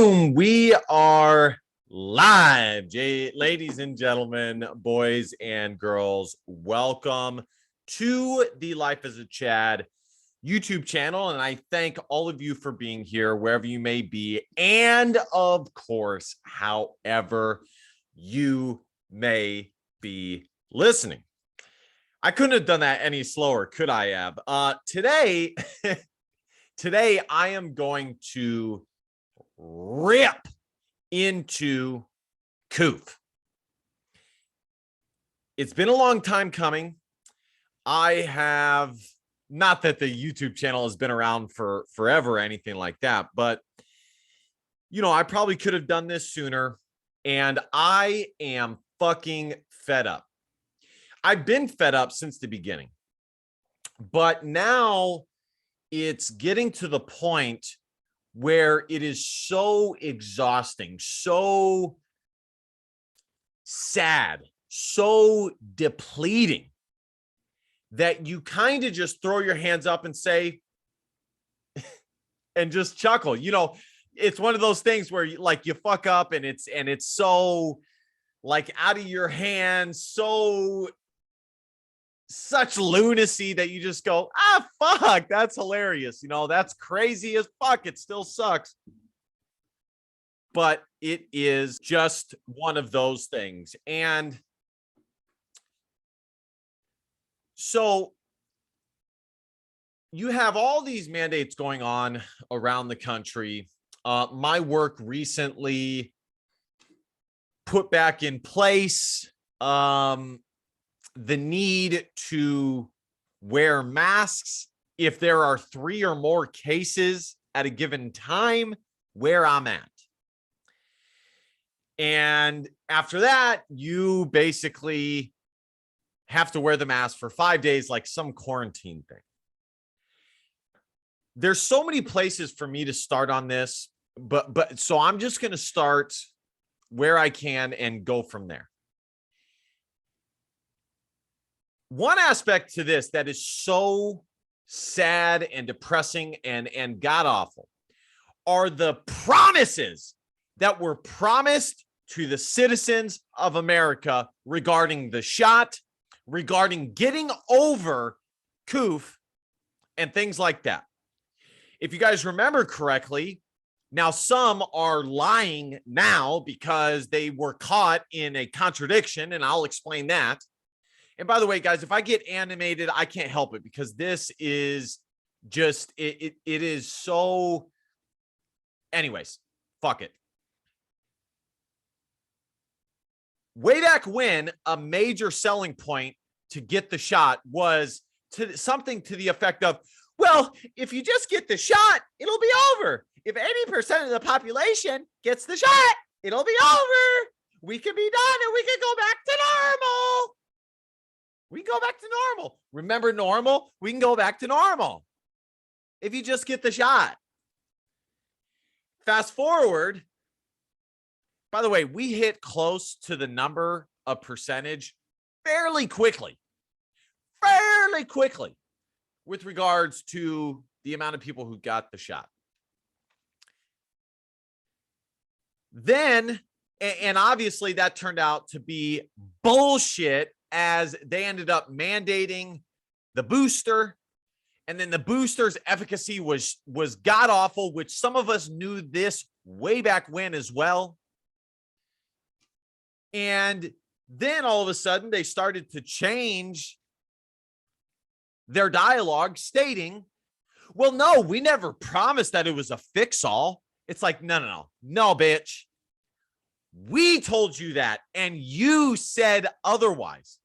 Boom! We are live, ladies and gentlemen, boys and girls. Welcome to the Life as a Chad YouTube channel, and I thank all of you for being here wherever you may be, and of course, however you may be listening. I couldn't have done that any slower, could I have? Today I am going to rip into COOF. It's been a long time coming. I have, not that the YouTube channel has been around for forever or anything like that, but you know, I probably could have done this sooner, and I am fucking fed up. I've been fed up since the beginning, but now it's getting to the point where it is so exhausting, so sad, so depleting that you kind of just throw your hands up and say, and just chuckle. You know, it's one of those things where you fuck up and it's so like out of your hands, such lunacy that you just go, fuck, that's hilarious. You know, that's crazy as fuck. It still sucks. But it is just one of those things. And so you have all these mandates going on around the country. My work recently put back in place the need to wear masks if there are 3 or more cases at a given time where I'm at. And after that, you basically have to wear the mask for 5 days, like some quarantine thing. There's so many places for me to start on this, but so I'm just going to start where I can and go from there. One aspect to this that is so sad and depressing and god-awful are the promises that were promised to the citizens of America regarding the shot, regarding getting over COOF, and things like that. If you guys remember correctly, now some are lying now because they were caught in a contradiction, and I'll explain that. And by the way, guys, if I get animated, I can't help it because this is just, it is so, anyways, fuck it. Way back when, a major selling point to get the shot was to something to the effect of, well, if you just get the shot, it'll be over. If 80% of the population gets the shot, it'll be over. We can be done and we can go back to normal. We can go back to normal. Remember normal? We can go back to normal if you just get the shot. Fast forward. By the way, we hit close to the number of percentage fairly quickly with regards to the amount of people who got the shot. Then, and obviously that turned out to be bullshit, as they ended up mandating the booster, and then the booster's efficacy was god awful, which some of us knew this way back when as well. And then all of a sudden they started to change their dialogue, stating, well, no, we never promised that it was a fix-all. It's like, no, bitch. We told you that, and you said otherwise.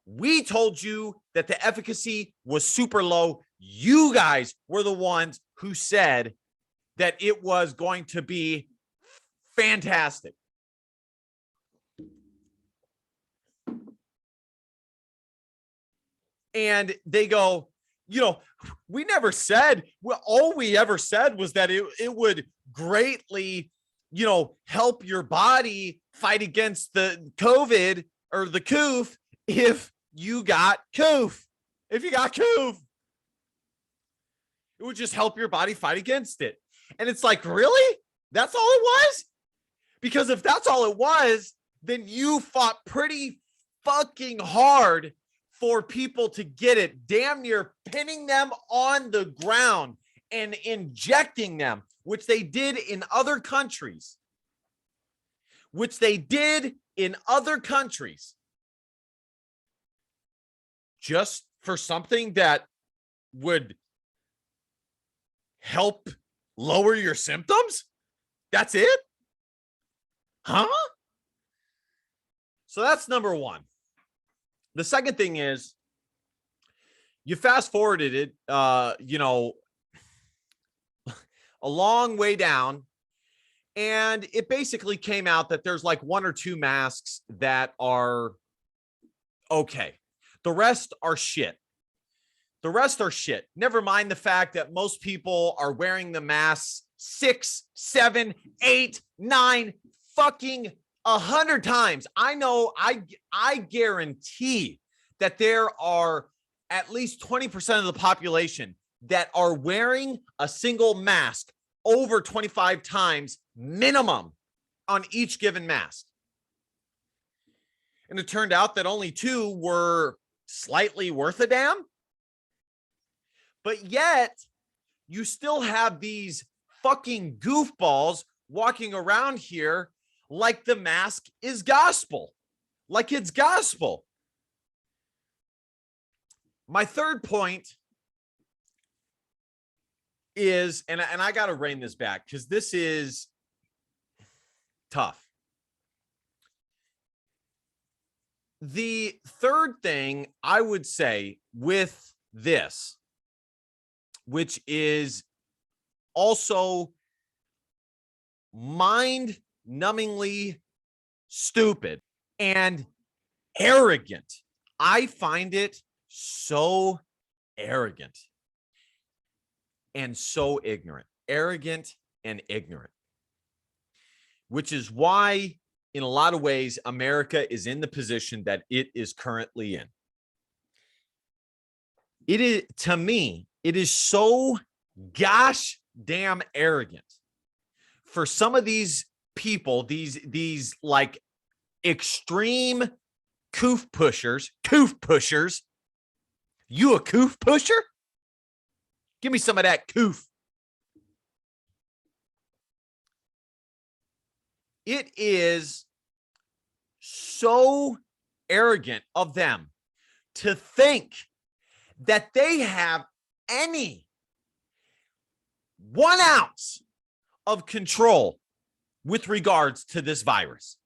We told you that the efficacy was super low. You guys were the ones who said that it was going to be fantastic. And they go, you know, we never said, well, all we ever said was that it would greatly, you know, help your body fight against the COVID or the COOF if you got COOF. If you got COOF, it would just help your body fight against it. And it's like, really? That's all it was? Because if that's all it was, then you fought pretty fucking hard for people to get it, damn near pinning them on the ground and injecting them, which they did in other countries. Just for something that would help lower your symptoms? That's it? Huh? So that's number one. The second thing is, you fast forwarded it, a long way down, and it basically came out that there's like one or two masks that are okay. The rest are shit. Never mind the fact that most people are wearing the masks 6, 7, 8, 9, fucking 100 times. I know, I guarantee that there are at least 20% of the population that are wearing a single mask over 25 times minimum on each given mask. And it turned out that only 2 were slightly worth a damn. But yet, you still have these fucking goofballs walking around here like the mask is gospel. Like it's gospel. My third point is, and I got to rein this back because this is tough. The third thing I would say with this, which is also mind-numbingly stupid and arrogant. I find it so arrogant and so ignorant. Arrogant and ignorant. Which is why, in a lot of ways, America is in the position that it is currently in. It is, to me, it is so gosh damn arrogant for some of these people, these like extreme COOF pushers. You a COOF pusher? Give me some of that COOF. It is so arrogant of them to think that they have any 1 ounce of control with regards to this virus.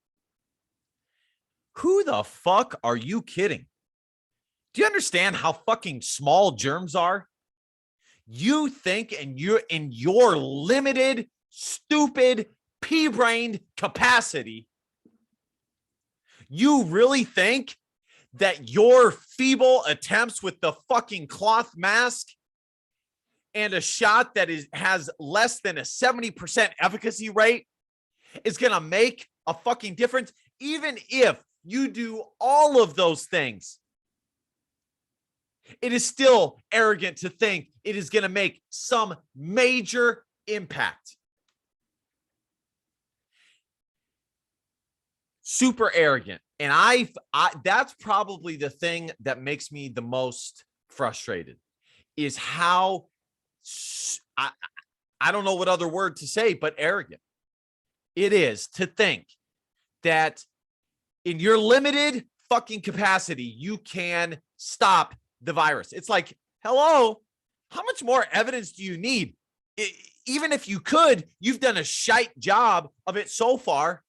Who the fuck are you kidding? Do you understand how fucking small germs are? You think in your limited, stupid, pea-brained capacity, you really think that your feeble attempts with the fucking cloth mask and a shot that has less than a 70% efficacy rate is going to make a fucking difference? Even if you do all of those things, it is still arrogant to think it is going to make some major impact. Super arrogant. And I that's probably the thing that makes me the most frustrated, is how I don't know what other word to say, but arrogant it is to think that in your limited fucking capacity, you can stop the virus. It's like, hello, how much more evidence do you need? Even if you could, you've done a shite job of it so far.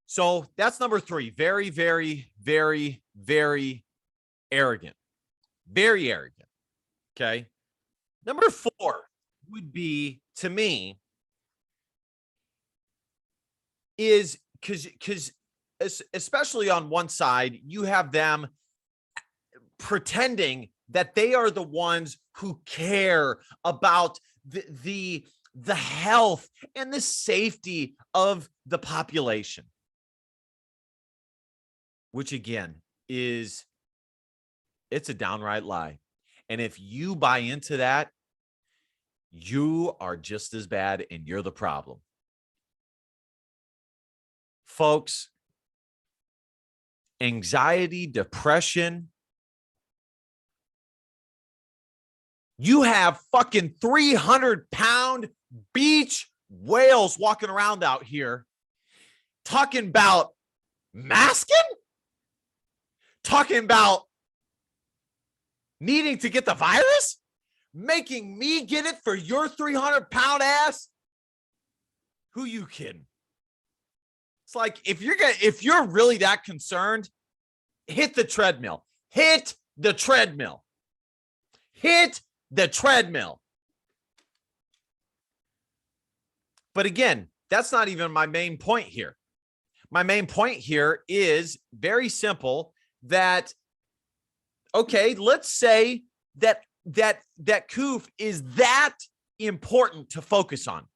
So that's number 3. Very, very, very, very arrogant. Very arrogant. Okay. Number 4 would be, to me, is because especially on one side, you have them pretending that they are the ones who care about the health and the safety of the population, which again it's a downright lie. And if you buy into that, you are just as bad and you're the problem. Folks, anxiety, depression. You have fucking 300-pound beach whales walking around out here talking about masking, talking about needing to get the virus, making me get it for your 300-pound ass. Who you kidding? It's like, if you're really that concerned, hit the treadmill. Hit the treadmill. Hit the treadmill. But again, that's not even my main point here. My main point here is very simple, that, okay, let's say that COOF is that important to focus on.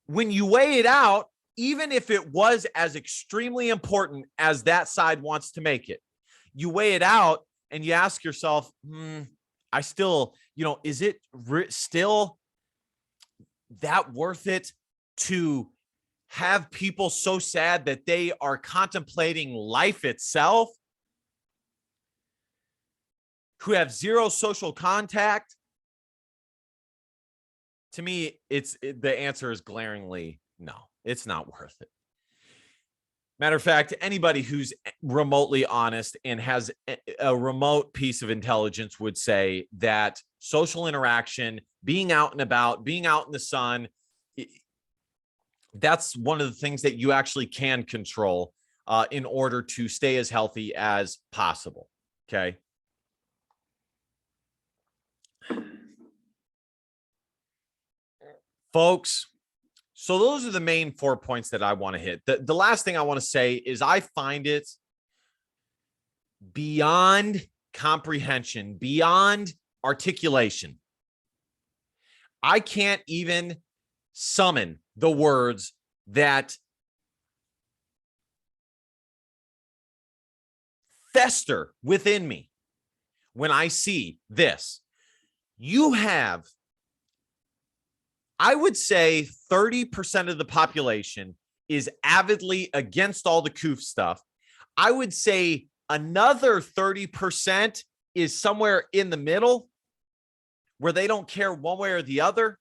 When you weigh it out, even if it was as extremely important as that side wants to make it, you weigh it out and you ask yourself, I still, is it still that worth it to have people so sad that they are contemplating life itself, who have zero social contact? To me, the answer is glaringly no, it's not worth it. Matter of fact, anybody who's remotely honest and has a remote piece of intelligence would say that social interaction, being out and about, being out in the sun, that's one of the things that you actually can control in order to stay as healthy as possible. Okay. Folks, so those are the main 4 points that I want to hit. The last thing I want to say is I find it beyond comprehension, beyond articulation. I can't even summon the words that fester within me when I see this. You have, I would say 30% of the population is avidly against all the COOF stuff. I would say another 30% is somewhere in the middle where they don't care one way or the other,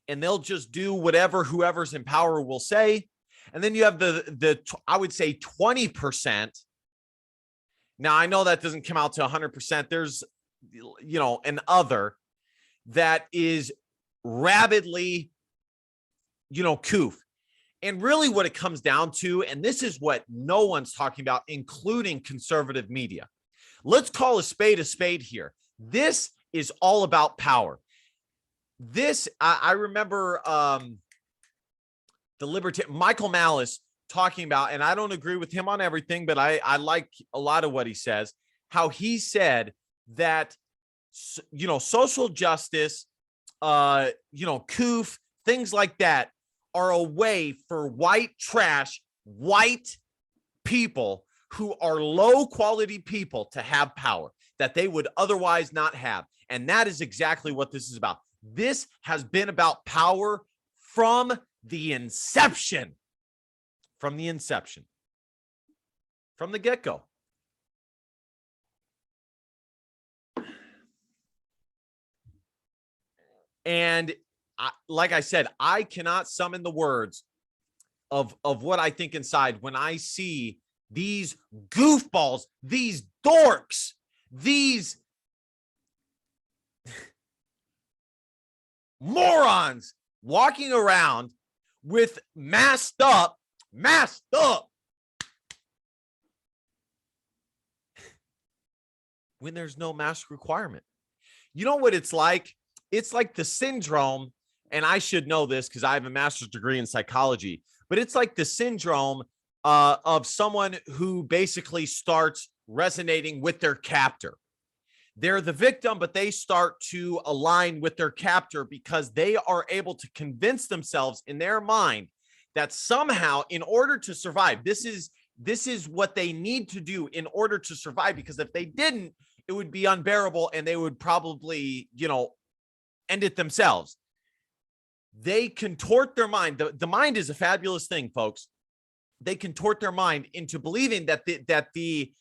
and they'll just do whatever whoever's in power will say. And then you have the I would say 20%. Now, I know that doesn't come out to 100%. There's, an other that is rabidly, COOF. And really what it comes down to, and this is what no one's talking about, including conservative media. Let's call a spade here. This is all about power. This, I remember the libertarian Michael Malice talking about, and I don't agree with him on everything, but I like a lot of what he says, how he said that, social justice, COOF, things like that are a way for white people who are low quality people to have power that they would otherwise not have. And that is exactly what this is about. This has been about power from the inception, from the get-go. And like I said, I cannot summon the words of what I think inside when I see these goofballs, these dorks, these morons walking around with masked up when there's no mask requirement. You know what it's like? It's like the syndrome, and I should know this because I have a master's degree in psychology, but it's like the syndrome of someone who basically starts resonating with their captor. They're the victim, but they start to align with their captor because they are able to convince themselves in their mind that somehow, in order to survive, this is what they need to do in order to survive, because if they didn't, it would be unbearable and they would probably, end it themselves. They contort their mind. The mind is a fabulous thing, folks. They contort their mind into believing that the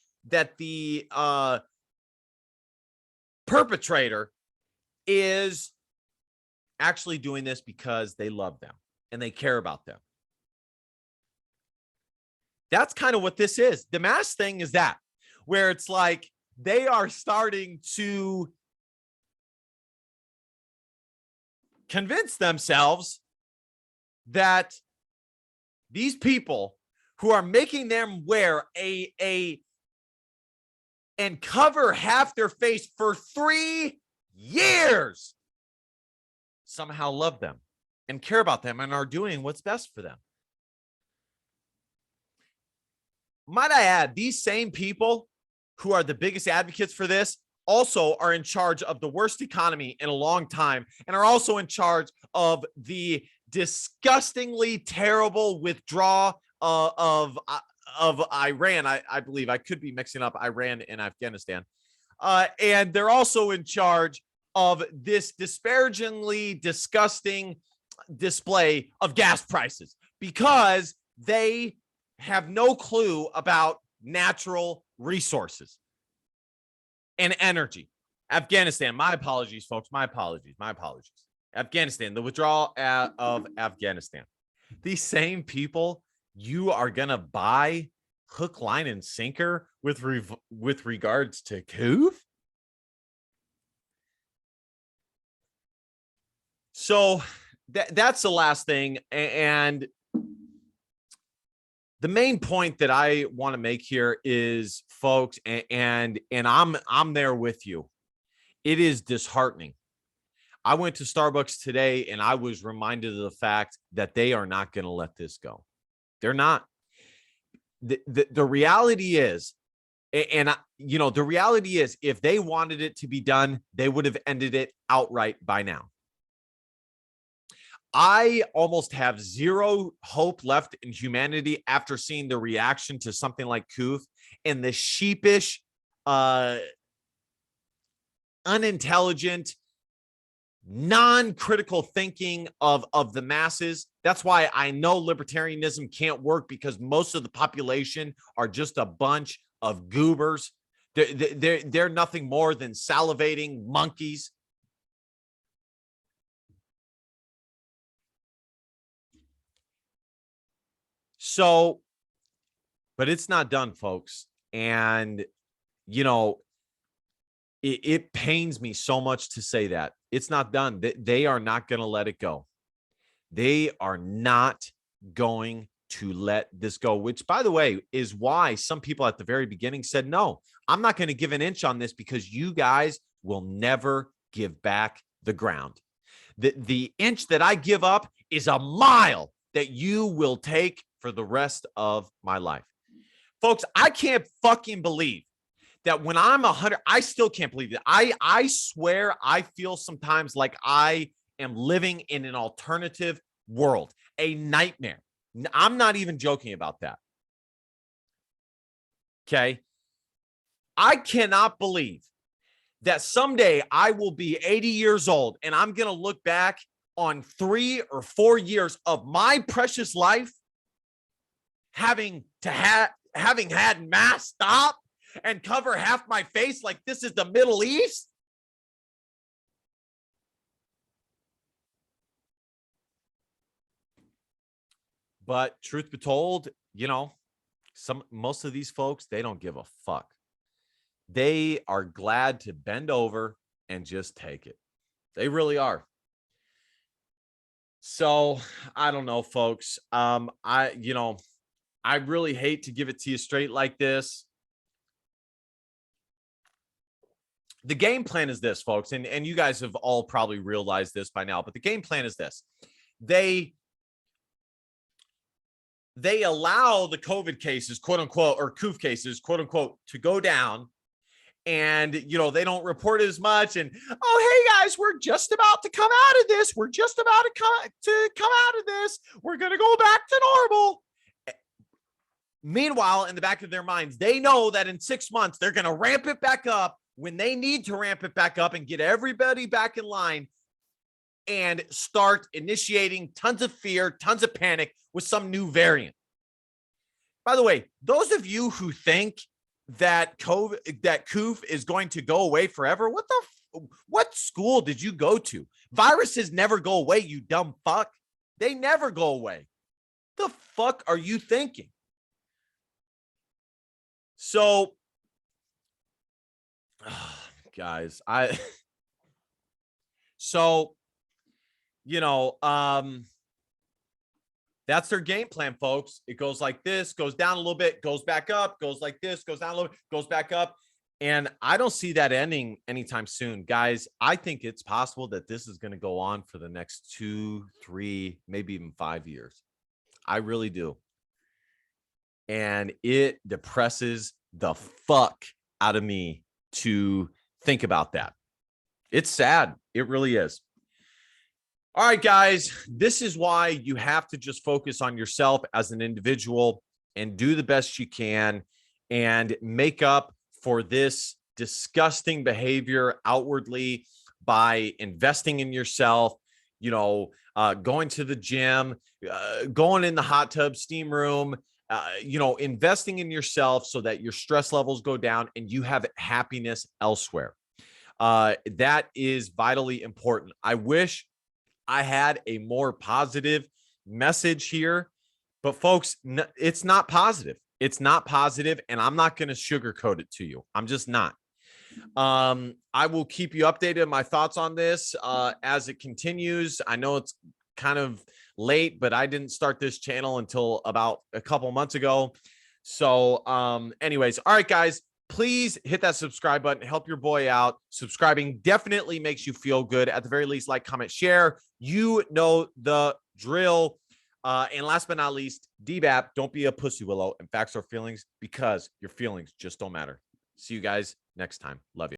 perpetrator is actually doing this because they love them and they care about them. That's kind of what this is. The mass thing is that, where it's like they are starting to convince themselves that these people who are making them wear and cover half their face for 3 years somehow love them and care about them and are doing what's best for them. Might I add, these same people who are the biggest advocates for this also are in charge of the worst economy in a long time and are also in charge of the disgustingly terrible withdrawal of Iran. I believe I could be mixing up Iran and Afghanistan. And they're also in charge of this disparagingly disgusting display of gas prices because they have no clue about natural resources and energy. Afghanistan, my apologies, folks. My apologies. Afghanistan, the withdrawal of Afghanistan. These same people you are going to buy hook, line, and sinker with regards to COOF? So that's the last thing. And the main point that I want to make here is, folks, and I'm there with you. It is disheartening. I went to Starbucks today and I was reminded of the fact that they are not going to let this go. They're not. The reality is, the reality is, if they wanted it to be done, they would have ended it outright by now. I almost have zero hope left in humanity after seeing the reaction to something like COOF and the sheepish, unintelligent, non-critical thinking of the masses. That's why I know libertarianism can't work, because most of the population are just a bunch of goobers. They're nothing more than salivating monkeys. So, but it's not done, folks. And, it pains me so much to say that it's not done. They are not going to let it go. They are not going to let this go, which, by the way, is why some people at the very beginning said, no, I'm not going to give an inch on this because you guys will never give back the ground. The inch that I give up is a mile that you will take for the rest of my life. Folks, I can't fucking believe that when I'm 100, I still can't believe it. I swear I feel sometimes like I am living in an alternative world, a nightmare. I'm not even joking about that. Okay. I cannot believe that someday I will be 80 years old and I'm going to look back on 3 or 4 years of my precious life having had mass stop and cover half my face like this is the Middle East. But truth be told, most of these folks, they don't give a fuck. They are glad to bend over and just take it. They really are. So I don't know, folks. I really hate to give it to you straight like this. The game plan is this, folks, and you guys have all probably realized this by now, but the game plan is this. They allow the COVID cases, quote unquote, or COOF cases, quote unquote, to go down. And, they don't report as much. And, oh, hey, guys, we're just about to come out of this. We're just about to come out of this. We're going to go back to normal. Meanwhile, in the back of their minds, they know that in 6 months, they're going to ramp it back up when they need to ramp it back up and get everybody back in line. and start initiating tons of fear, tons of panic with some new variant. By the way, those of you who think that COOF is going to go away forever, what school did you go to? Viruses never go away, you dumb fuck. They never go away. The fuck are you thinking? So, guys, that's their game plan, folks. It goes like this, goes down a little bit, goes back up, goes like this, goes down a little bit, goes back up. And I don't see that ending anytime soon, guys. I think it's possible that this is going to go on for the next 2, 3, maybe even 5 years. I really do. And it depresses the fuck out of me to think about that. It's sad. It really is. All right, guys, this is why you have to just focus on yourself as an individual and do the best you can and make up for this disgusting behavior outwardly by investing in yourself, going to the gym, going in the hot tub, steam room, investing in yourself so that your stress levels go down and you have happiness elsewhere. That is vitally important. I wish I had a more positive message here, but folks, it's not positive. It's not positive, and I'm not going to sugarcoat it to you. I'm just not. I will keep you updated on my thoughts on this as it continues. I know it's kind of late, but I didn't start this channel until about a couple months ago. So anyways, all right, guys, please hit that subscribe button. Help your boy out. Subscribing definitely makes you feel good. At the very least, like, comment, share. You know the drill. And last but not least, DBAP, don't be a pussy willow and facts or feelings, because your feelings just don't matter. See you guys next time. Love you.